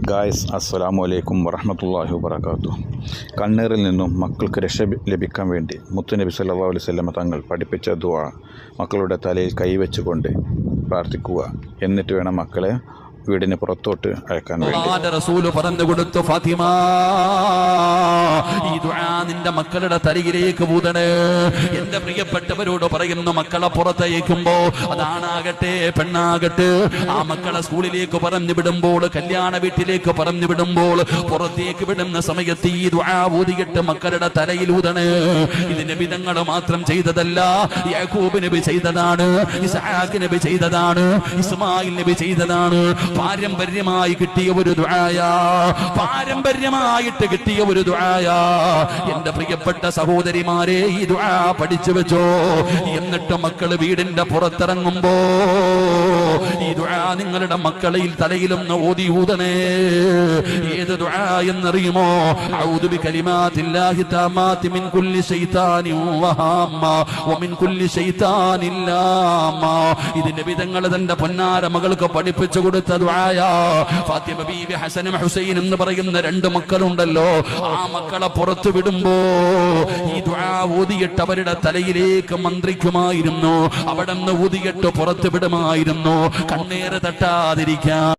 Guys, അസ്സലാമു അലൈക്കും വറഹ്മത്തുള്ളാഹി വബറകാതുഹു. കണ്ണീറിൽ നിന്നും മക്കൾക്ക് രക്ഷ ലഭിക്കാൻ വേണ്ടി മുത്തുനബി സല്ലല്ലാഹു അലൈഹി വസല്ലം തങ്ങൾ പഠിപ്പിച്ച ദുആ മക്കളുടെ തലയിൽ കൈവച്ചുകൊണ്ട് പ്രാർത്ഥിക്കുക. എന്നിട്ട് വേണം മക്കളെ വീടിന് പുറത്തോട്ട് അയക്കാൻ വേണ്ടി. റസൂൽ പറഞ്ഞു കൊടുത്തു, ഫാത്തിമ ഈ ദുആ നിന്റെ മക്കളുടെ തലയിലേക്ക് ഊതണേ. എന്റെ പ്രിയപ്പെട്ടവരോട് പറയുന്നു, മക്കളെ പുറത്തയക്കുമ്പോ അതാണാകട്ടെ പെണ്ണാകട്ടെ, ആ മക്കളെ സ്കൂളിലേക്ക് പറഞ്ഞു വിടുമ്പോൾ, കല്യാണ വീട്ടിലേക്ക് പറഞ്ഞു വിടുമ്പോൾ, പുറത്തേക്ക് വിടുന്ന സമയത്ത് ഈ ദുആ ഊതിയിട്ട് മക്കളുടെ തലയിൽ ഊതണേ. ഇത് നബി തങ്ങൾ മാത്രം ചെയ്തതല്ല, യാക്കൂബ് നബി ചെയ്തതാണ്, ഇസ്ഹാഖ് നബി ചെയ്തതാണ്, ഇസ്മായിൽ നബി ചെയ്തതാണ്. പാരമ്പര്യമായി കിട്ടിയ ഒരു ദുആയാ, പാരമ്പര്യമായിട്ട് കിട്ടിയ ഒരു ദുആയാ. എന്റെ പ്രിയപ്പെട്ട സഹോദരിമാരെ, ഈ ദുആ പഠിച്ചു വെച്ചോ. എന്നിട്ട് മക്കള് വീടിന്റെ പുറത്തിറങ്ങുമ്പോ ഈ ദുആ നിങ്ങളുടെ മക്കളിൽ തലയിലൊന്ന് ഓതി ഊതണേ. ഏത് ദുആ എന്നറിയുമോ? അഊദു ബികലിമാത്തില്ലാഹി തമ്മാത്തി മിൻ കുല്ലി ശൈത്താനിൻ വഹാമ്മ വമിൻ കുല്ലി ശൈത്താനിൻ ലാമ്മ. ഇത് നബി തങ്ങൾ തന്റെ പൊന്നാര മകൾക്ക് പഠിപ്പിച്ചു കൊടുത്ത ദുആയാ. ഫാത്തിമ ബീവി ഹസനും ഹുസൈൻ എന്ന് പറയുന്ന രണ്ട് മക്കളുണ്ടല്ലോ, ആ മക്കളെ പുറത്തു വിടുമ്പോ ഈ ദുആ ഊതിയിട്ട് അവരുടെ തലയിലേക്ക് മന്ത്രിക്കുമായിരുന്നു. അവിടെ നിന്ന് ഊതിയിട്ട് പുറത്തു വിടുമായിരുന്നു, കണ്ണേറ് തട്ടാതിരിക്കാൻ.